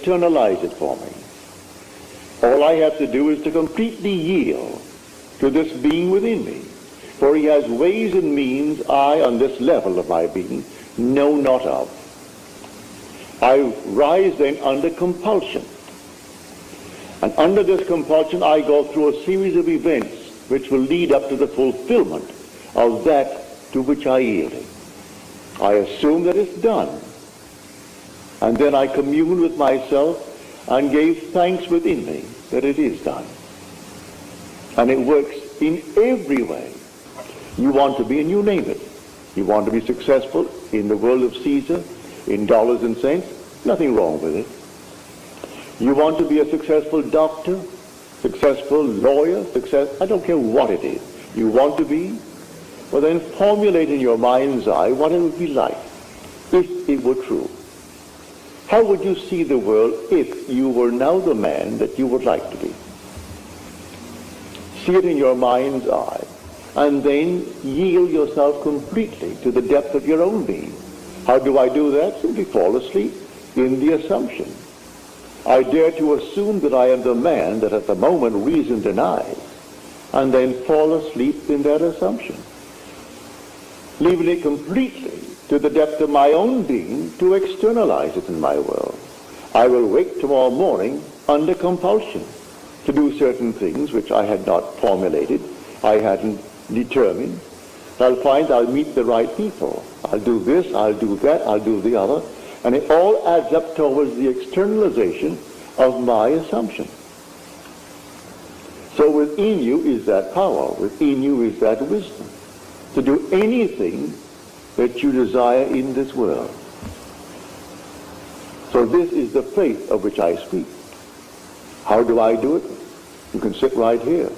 externalize it for me. All I have to do is to completely yield to this being within me. For he has ways and means I, on this level of my being, know not of. I rise then under compulsion. And under this compulsion I go through a series of events which will lead up to the fulfillment of that to which I yielded. I assume that it's done. And then I commune with myself and gave thanks within me that it is done. And it works in every way. You want to be, and you name it. You want to be successful in the world of Caesar, in dollars and cents, nothing wrong with it. You want to be a successful doctor, successful lawyer, I don't care what it is. You want to be, well then formulate in your mind's eye what it would be like if it were true. How would you see the world if you were now the man that you would like to be? See it in your mind's eye, and then yield yourself completely to the depth of your own being. How do I do that? Simply fall asleep in the assumption. I dare to assume that I am the man that at the moment reason denies, and then fall asleep in that assumption, leaving it completely to the depth of my own being to externalize it in my world. I will wake tomorrow morning under compulsion to do certain things which I had not formulated, I hadn't determined. I'll find I'll meet the right people. I'll do this, I'll do that, I'll do the other. And it all adds up towards the externalization of my assumption. So within you is that power, within you is that wisdom to do anything that you desire in this world. So this is the faith of which I speak. How do I do it? You can sit right here.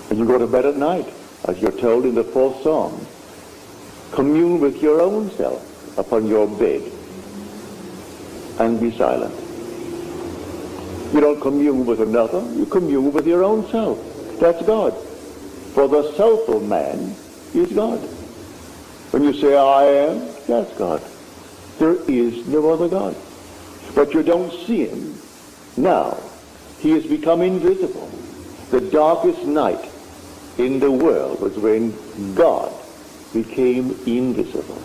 And you go to bed at night, as you're told in the 4th Psalm. Commune with your own self upon your bed and be silent. You don't commune with another, you commune with your own self. That's God. For the self of man is God. When you say I am, that's God. There is no other God. But you don't see him now. He has become invisible. The darkest night in the world was when God became invisible.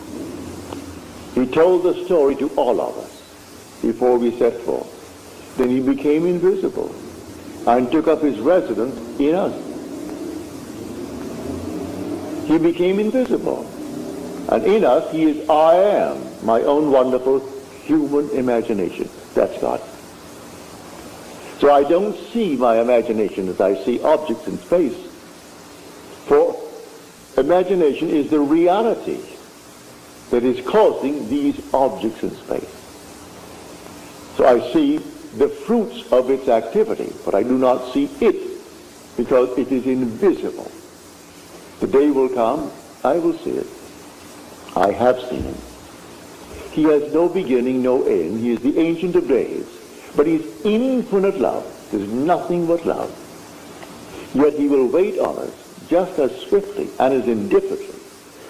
He told the story to all of us before we set forth. Then he became invisible and took up his residence in us. He became invisible. And in us he is I am, my own wonderful human imagination. That's God. So I don't see my imagination as I see objects in space. For imagination is the reality that is causing these objects in space. So I see the fruits of its activity, but I do not see it because it is invisible. The day will come, I will see it. I have seen him. He has no beginning, no end. He is the Ancient of Days. But he's infinite love. There's nothing but love. Yet he will wait on us just as swiftly and as indifferently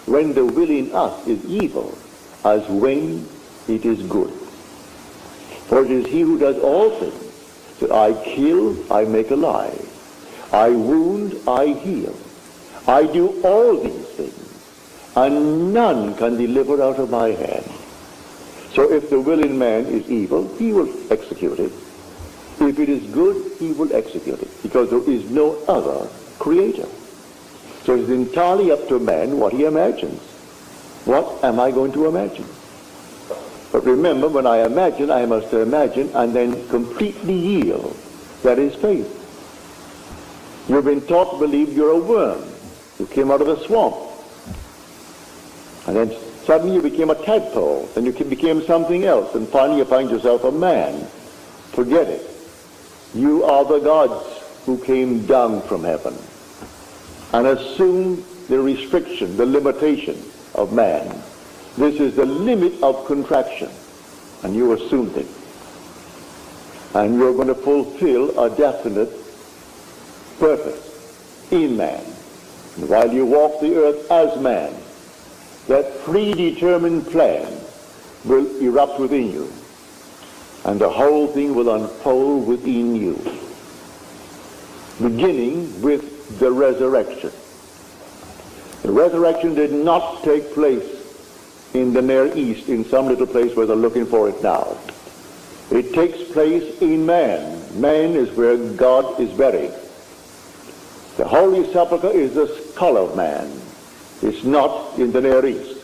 when the will in us is evil as when it is good. For it is he who does all things, that I kill, I make alive. I wound, I heal. I do all these things, and none can deliver out of my hand. So if the will in man is evil, he will execute it. If it is good, he will execute it, because there is no other creator. So it's entirely up to man what he imagines. What am I going to imagine? But remember, when I imagine, I must imagine and then completely yield. That is faith. You've been taught to believe you're a worm. You came out of a swamp. And then suddenly you became a tadpole. Then you became something else. And finally you find yourself a man. Forget it. You are the gods who came down from heaven and assumed the restriction, the limitation of man. This is the limit of contraction. And you assumed it. And you're going to fulfill a definite purpose in man. And while you walk the earth as man, that predetermined plan will erupt within you. and the whole thing will unfold within you, beginning with the resurrection. The resurrection did not take place in the Near East, in some little place where they're looking for it now. It takes place in man. Man is where God is buried. The Holy Sepulchre is the skull of man. It's not in the Near East.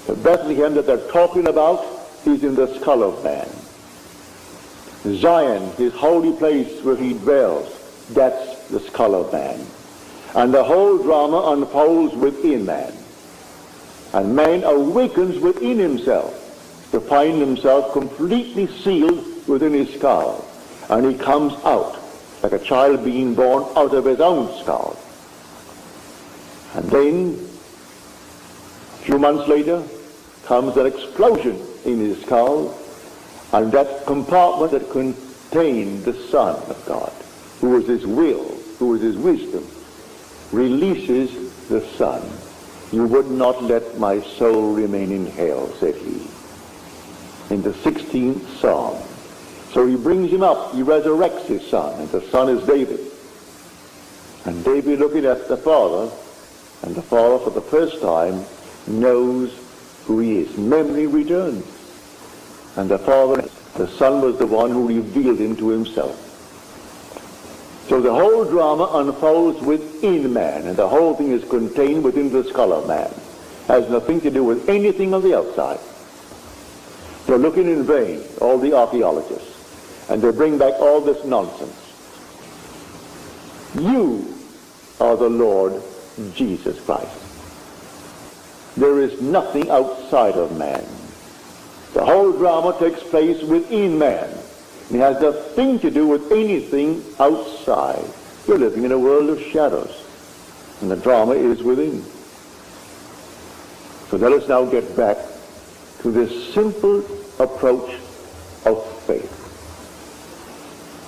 The Bethlehem that they're talking about is in the skull of man. Zion, his holy place where he dwells, that's the skull of man. And the whole drama unfolds within man. And man awakens within himself to find himself completely sealed within his skull. And he comes out like a child being born out of his own skull. And then, a few months later, comes an explosion in his skull, and that compartment that contained the Son of God, who was his will, who was his wisdom, releases the Son. You would not let my soul remain in hell, said he, in the 16th Psalm. So he brings him up, he resurrects his son, and the son is David. And David, looking at the Father, and the Father for the first time knows who he is. Memory returns. And the Father, the Son was the one who revealed him to himself. So the whole drama unfolds within man, and the whole thing is contained within the skull of man. Has nothing to do with anything on the outside. They're looking in vain, all the archaeologists, and they bring back all this nonsense. You are the Lord Jesus Christ. There is nothing outside of man. The whole drama takes place within man. It has nothing to do with anything outside. You're living in a world of shadows, and the drama is within. So let us now get back to this simple approach of faith.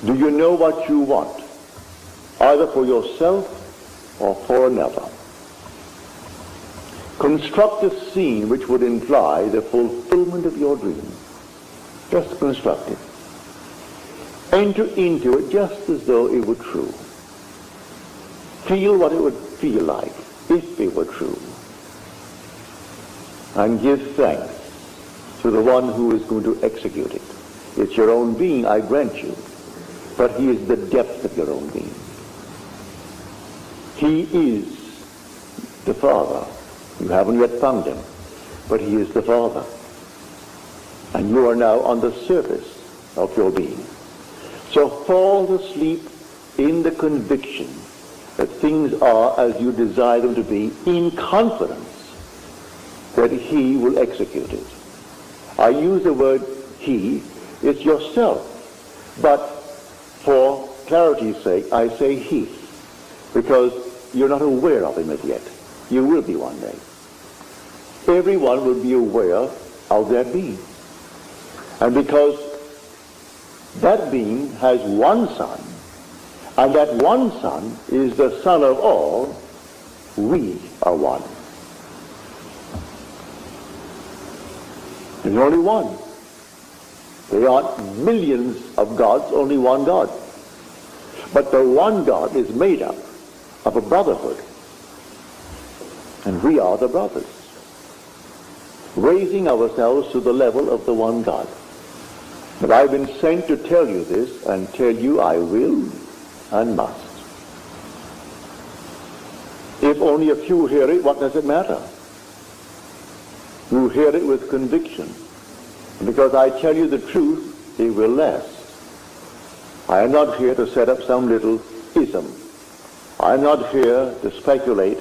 Do you know what you want, either for yourself or for another? Construct a scene which would imply the fulfillment of your dream. Just construct it. Enter into it just as though it were true. Feel what it would feel like if it were true. And give thanks to the one who is going to execute it. It's your own being, I grant you, but he is the depth of your own being. He is the Father. You haven't yet found him, but he is the Father. And you are now on the surface of your being. So fall asleep in the conviction that things are as you desire them to be, in confidence that he will execute it. I use the word he, it's yourself. But for clarity's sake, I say he, because you're not aware of him as yet. You will be one day. Everyone will be aware of that being. And because that being has one Son, and that one Son is the Son of all, we are one. There's only one. There aren't millions of gods, only one God. But the one God is made up of a brotherhood. And we are the brothers, raising ourselves to the level of the one God. But I've been sent to tell you this, and tell you I will and must. If only a few hear it, what does it matter? You hear it with conviction. And because I tell you the truth, it will last. I am not here to set up some little ism. I am not here to speculate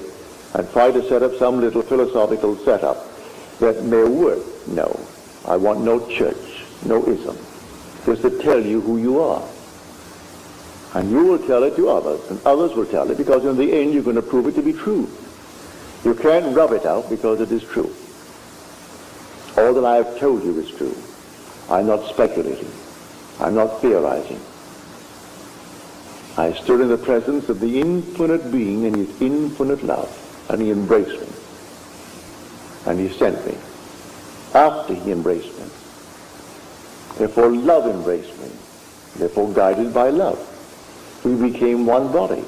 and try to set up some little philosophical setup that may work. No. I want no church, no ism. Just to tell you who you are. And you will tell it to others, and others will tell it, because in the end you're going to prove it to be true. You can't rub it out because it is true. All that I have told you is true. I'm not speculating. I'm not theorizing. I stood in the presence of the infinite being and his infinite love, and he embraced me. And he sent me. After he embraced me, Therefore love embraced me. Therefore guided by love. We became one body.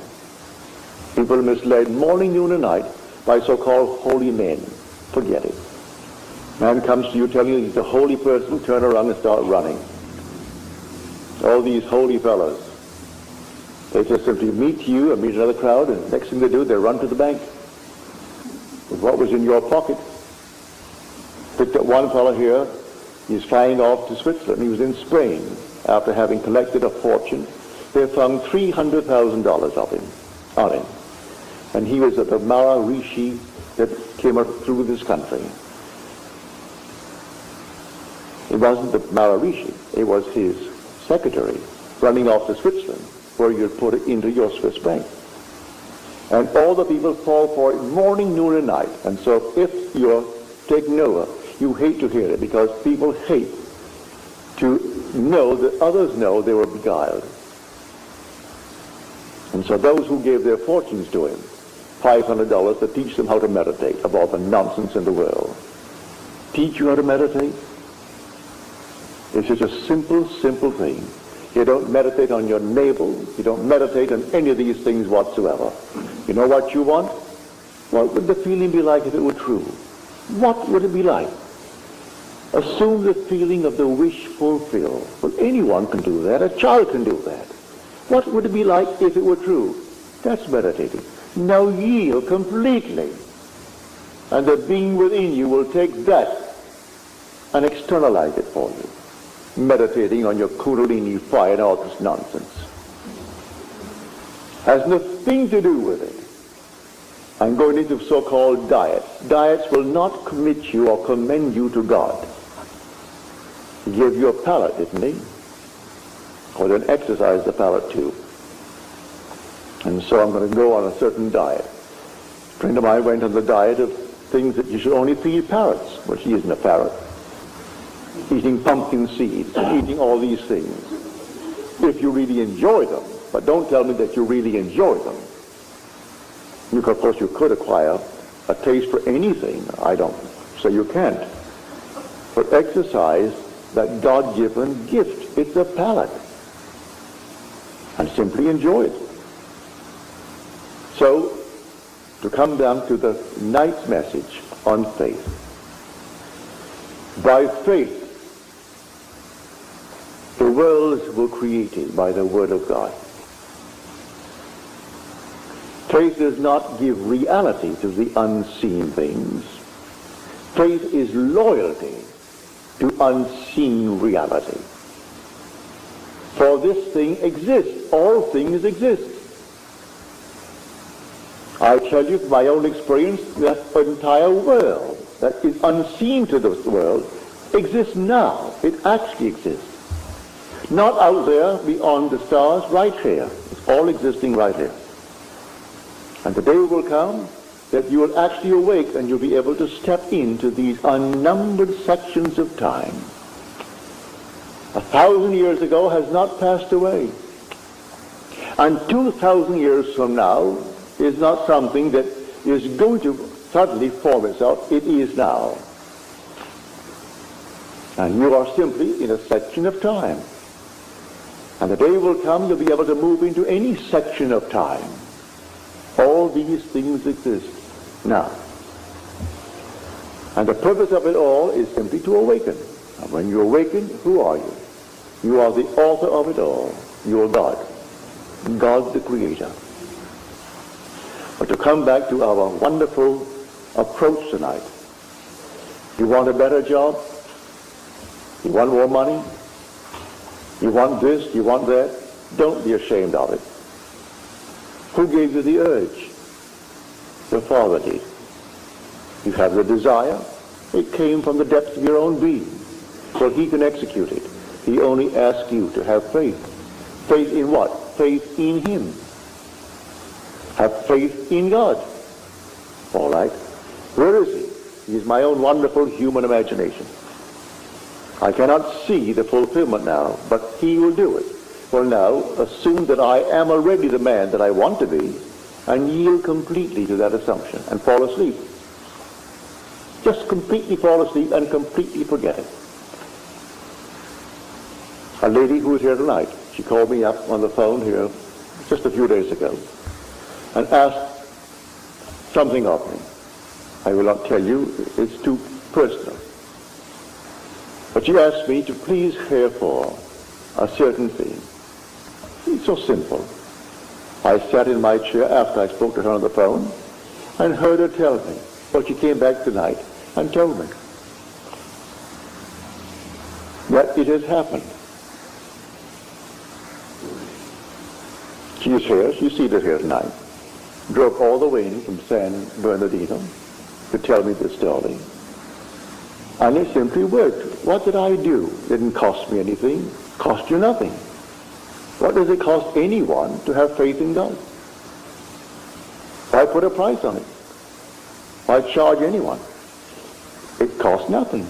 People are misled morning, noon, and night by so-called holy men. Forget it. Man comes to you telling you he's a holy person, turn around and start running. All these holy fellows, they just simply meet you and meet another crowd, and next thing they do, they run to the bank with what was in your pocket. Picked up one fellow here, he's flying off to Switzerland. He was in Spain after having collected a fortune. They found $300,000 on him. And he was at the Maharishi that came up through this country. It wasn't the Maharishi, it was his secretary running off to Switzerland, where you'd put it into your Swiss bank. And all the people fall for it morning, noon, and night. And so if you're taken over, you hate to hear it, because people hate to know that others know they were beguiled. And so those who gave their fortunes to him, $500 to teach them how to meditate about the nonsense in the world. Teach you how to meditate? It's just a simple, simple thing. You don't meditate on your navel. You don't meditate on any of these things whatsoever. You know what you want? What would the feeling be like if it were true? What would it be like? Assume the feeling of the wish fulfilled. Well, anyone can do that. A child can do that. What would it be like if it were true? That's meditating. Now yield completely. And the being within you will take that and externalize it for you. Meditating on your Kundalini fire and all this nonsense. Has nothing to do with it. I'm going into so-called diets. Diets will not commit you or commend you to God. He gave you a palate, didn't he? Or then exercise the palate too. And so I'm going to go on a certain diet. A friend of mine went on the diet of things that you should only feed parrots. Well, she isn't a parrot. Eating pumpkin seeds, eating all these things. If you really enjoy them, but don't tell me that you really enjoy them. Of course, you could acquire a taste for anything. I don't say you can't. But exercise that God-given gift. It's a palate. And simply enjoy it. So, to come down to the night's message on faith. By faith, the worlds were created by the Word of God. Faith does not give reality to the unseen things. Faith is loyalty to unseen reality. For this thing exists. All things exist. I tell you from my own experience that entire world that is unseen to this world exists now. It actually exists. Not out there beyond the stars, right here. It's all existing right here. And the day will come that you will actually awake and you'll be able to step into these unnumbered sections of time. 1,000 years ago has not passed away. And 2,000 years from now is not something that is going to suddenly form itself. It is now. And you are simply in a section of time. And the day will come you'll be able to move into any section of time. All these things exist now. And the purpose of it all is simply to awaken. And when you awaken, who are you? You are the author of it all. You are God. God the Creator. But to come back to our wonderful approach tonight. You want a better job? You want more money? You want this? You want that? Don't be ashamed of it. Who gave you the urge? The Father did. You have the desire. It came from the depths of your own being. So He can execute it. He only asks you to have faith. Faith in what? Faith in Him. Have faith in God. All right. Where is He? He is my own wonderful human imagination. I cannot see the fulfillment now, but He will do it. Well, now, assume that I am already the man that I want to be, and yield completely to that assumption, and fall asleep. Just completely fall asleep and completely forget it. A lady who was here tonight, she called me up on the phone here just a few days ago and asked something of me. I will not tell you, it's too personal. But she asked me to please care for a certain thing. It's so simple. I sat in my chair after I spoke to her on the phone and heard her tell me. Well, she came back tonight and told me that it has happened. She is here, she's seated here tonight. Drove all the way in from San Bernardino to tell me this story. And it simply worked. What did I do? It didn't cost me anything. Cost you nothing. What does it cost anyone to have faith in God? Why put a price on it? Why charge anyone? It costs nothing.